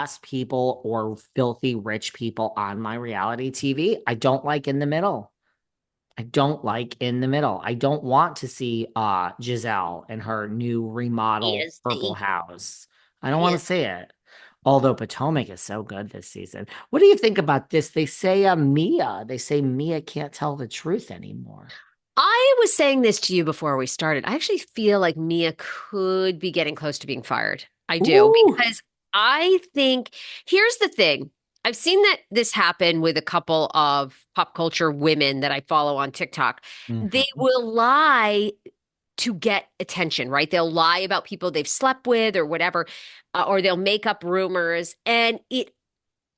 class people or filthy rich people on my reality TV. I don't like in the middle. I don't like in the middle. I don't want to see Gizelle and her new remodel purple Easy. house. I don't want to Easy. see it. Although Potomac is so good this season. What do you think about this? They say Mia can't tell the truth anymore. I was saying this to you before we started. I actually feel like Mia could be getting close to being fired. I do, Ooh. because I think here's the thing. I've seen that this happen with a couple of pop culture women that I follow on TikTok. They Mhm. will lie to get attention, right? They'll lie about people they've slept with or whatever, or they'll make up rumors, and it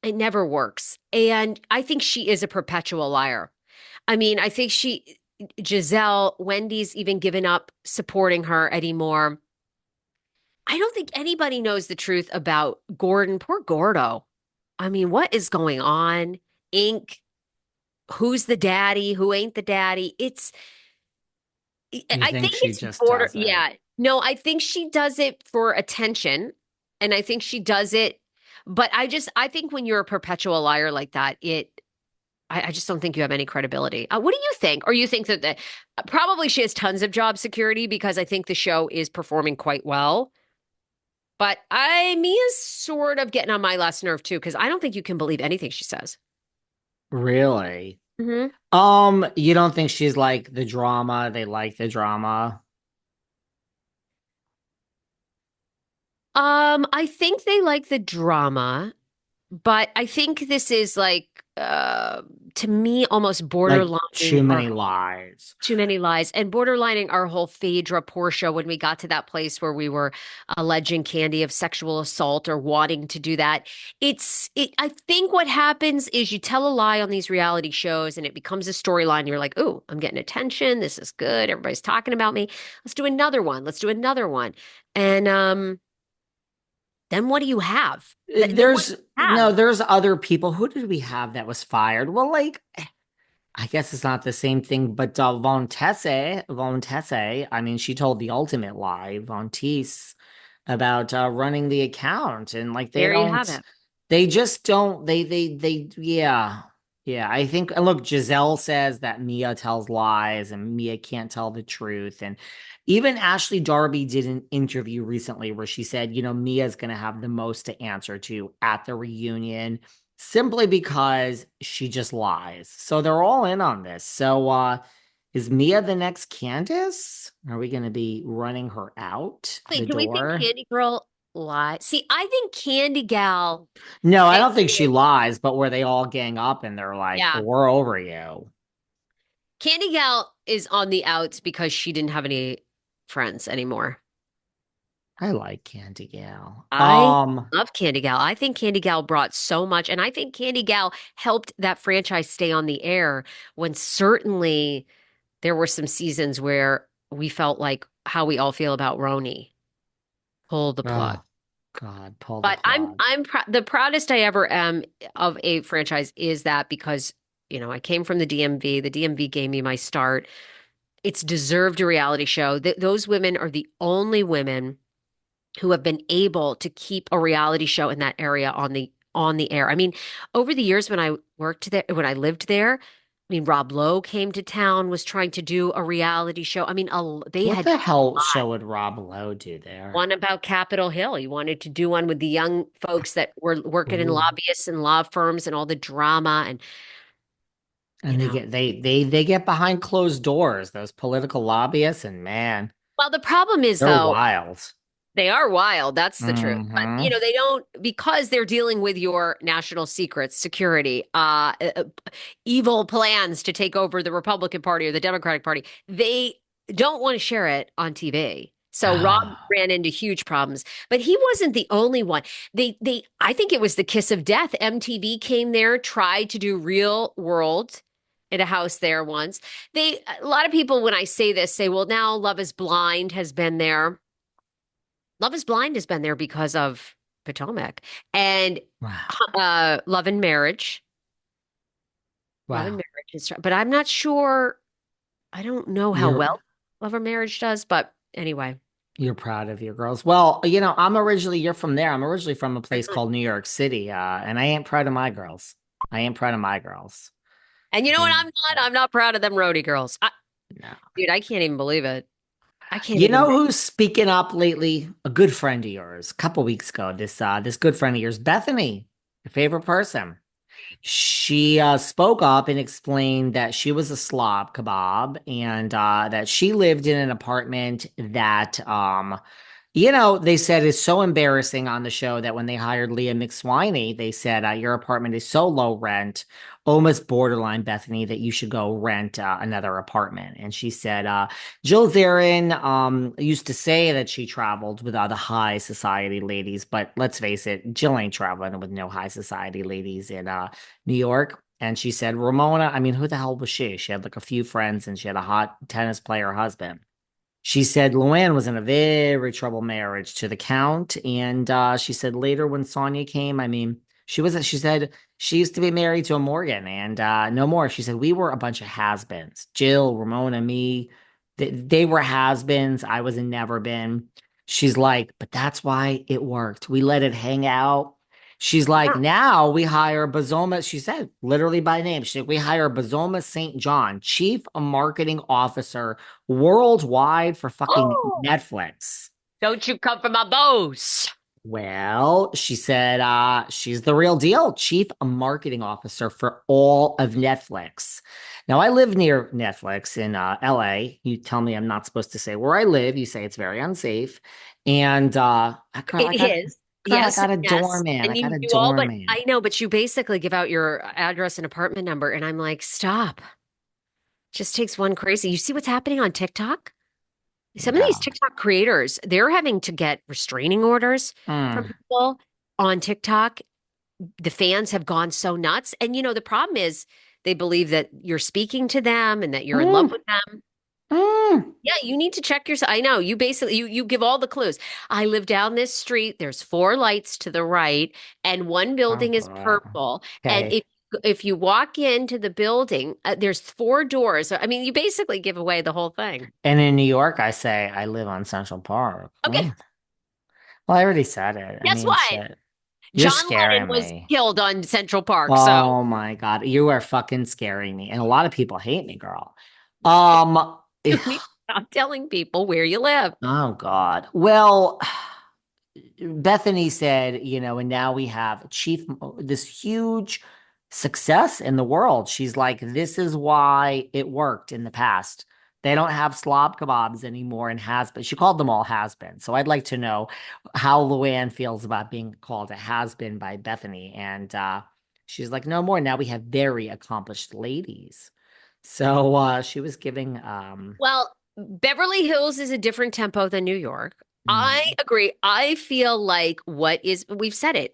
never works. And I think she is a perpetual liar. I mean, I think Wendy's even given up supporting her anymore. I don't think anybody knows the truth about Gordon. Poor Gordo. I mean, what is going on? Ink, who's the daddy? Who ain't the daddy? You I think think she it's just border. does it? Yeah. No, I think she does it for attention. And I think she does it. But I think when you're a perpetual liar like that, I just don't think you have any credibility. What do you think? Or you think that probably she has tons of job security because I think the show is performing quite well. But Mia's sort of getting on my last nerve too, because I don't think you can believe anything she says. Really? Hmm. You don't think she's like the drama? They like the drama. I think they like the drama, but I think this is like to me almost Like borderlining too our many lies. too many lies and borderlining our whole Phaedra Portia when we got to that place where we were alleging Candy of sexual assault or wanting to do that. I think what happens is you tell a lie on these reality shows and it becomes a storyline. You're like, oh, I'm getting attention. This is good. Everybody's talking about me. Let's do another one. Let's do another one. And then what do you have? Then what do There's you no, have? there's other people. Who did we have that was fired? Well, like I guess it's not the same thing, but Von Tesse, I mean, she told the ultimate lie, Von Teese, about running the account, and like There you have it. they just don't, yeah, yeah. I think, and look, Giselle says that Mia tells lies, and Mia can't tell the truth, and even Ashley Darby did an interview recently where she said, Mia's going to have the most to answer to at the reunion simply because she just lies. So they're all in on this. So is Mia the next Candace? Are we going to be running her out the Wait, do we think door? Candy Girl lied? See, I think Candy Gal. No, I And don't think she lies, but where they all gang up and they're like, yeah, we're over you. Candy Gal is on the outs because she didn't have any friends anymore. I like Candy Gal. I love Candy Gal. I think Candy Gal brought so much, and I think Candy Gal helped that franchise stay on the air when certainly there were some seasons where we felt like how we all feel about Roni. Pull the plug. Oh God, pull the But plug. the proudest I ever am of a franchise is that because, I came from the DMV. The DMV gave me my start. It's deserved a reality show. Those women are the only women who have been able to keep a reality show in that area on the air. I mean, over the years when I worked there, when I lived there, I mean, Rob Lowe came to town, was trying to do a reality show. I mean, they What had the hell show would Rob Lowe do there? one about Capitol Hill. He wanted to do one with the young folks that were working in Ooh. lobbyists and law firms and all the drama and you And they know. get they get behind closed doors, those political lobbyists, and man, Well, the problem is they're though, wild. they are wild. That's the truth. But Hmm. they don't because they're dealing with your national secrets, security, evil plans to take over the Republican Party or the Democratic Party. They don't want to share it on TV. So Rob Ah, ran into huge problems, but he wasn't the only one. I think it was the kiss of death. MTV came there, tried to do Real World at a house there once. A lot of people, when I say this, say, well, now Love is Blind has been there. Love is Blind has been there because of Potomac and wow, Love and Marriage. Love and wow. Marriage is, but I'm not sure. I don't know how You're well Love and Marriage does, but anyway. You're proud of your girls. Well, you're from there. I'm originally from a place called New York City, and I ain't proud of my girls. I ain't proud of my girls. And you know what? I I'm not. I'm not proud of them roadie girls. no. Dude, I can't even believe it. I can't You even. know who's speaking up lately? A good friend of yours. A couple weeks ago, this good friend of yours, Bethany, your favorite person. She spoke up and explained that she was a slob kebab and that she lived in an apartment that they said it's so embarrassing on the show that when they hired Leah McSwiney, they said, your apartment is so low rent, almost borderline, Bethany, that you should go rent another apartment. And she said, Jill Zarin used to say that she traveled with the high society ladies, but let's face it, Jill ain't traveling with no high society ladies in New York. And she said, Ramona, I mean, who the hell was she? She had like a few friends and she had a hot tennis player husband. She said Luann was in a very troubled marriage to the Count. And she said later when Sonia came, I mean, she said she used to be married to a Morgan and no more. She said we were a bunch of has-beens. Jill, Ramona, me, they were has-beens. I was a never been. She's like, but that's why it worked. We let it hang out. She's like, Yeah. now we hire Bazoma. She said, literally by name. She said, we hire Bazoma St. John, Chief Marketing Officer worldwide for fucking Oh, Netflix. don't you come for my bows. Well, she said she's the real deal, chief marketing officer for all of Netflix. Now, I live near Netflix in LA. You tell me I'm not supposed to say where I live. You say it's very unsafe. And girl, It is. I Yes, got a yes. doorman. I And got you a do all, but doorman. I know, but you basically give out your address and apartment number. And I'm like, stop. Just takes one crazy. You see what's happening on TikTok? Some of these Yeah. TikTok creators, they're having to get restraining orders from Mm. people on TikTok. The fans have gone so nuts. And the problem is they believe that you're speaking to them and that you're in love Mm. with them. Mm. Yeah, you need to check yourself. I know you basically you give all the clues. I live down this street. There's four lights to the right, and one Oh, building is God. purple. And Okay. if you walk into the building, there's four doors. I mean, you basically give away the whole thing. And in New York, I say I live on Central Park. Okay, Mm. Well, I already said it. I guess mean, what? shit. You're John Lennon scaring was me. killed on Central Park. So Oh my God. You are fucking scaring me. And a lot of people hate me, girl. Um, you need to stop telling people where you live. oh God. Well, Bethany said, and now we have this huge success in the world. She's like, this is why it worked in the past. They don't have slob kebabs anymore and has been. She called them all has been. So I'd like to know how Luann feels about being called a has been by Bethany. And she's like, no more. Now we have very accomplished ladies. So she was giving Well, Beverly Hills is a different tempo than New York. I mm, agree. I feel like we've said it.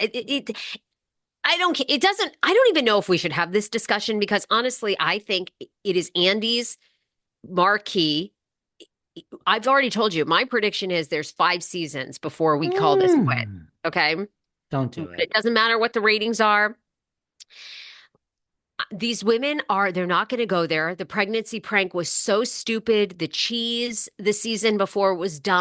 I don't, it doesn't, I don't even know if we should have this discussion because honestly, I think it is Andy's marquee. I've already told you, my prediction is there's 5 seasons before we call this quit. mm, Okay. don't But do it it. doesn't matter what the ratings are. These women they're not going to go there. The pregnancy prank was so stupid. The cheese the season before was dumb.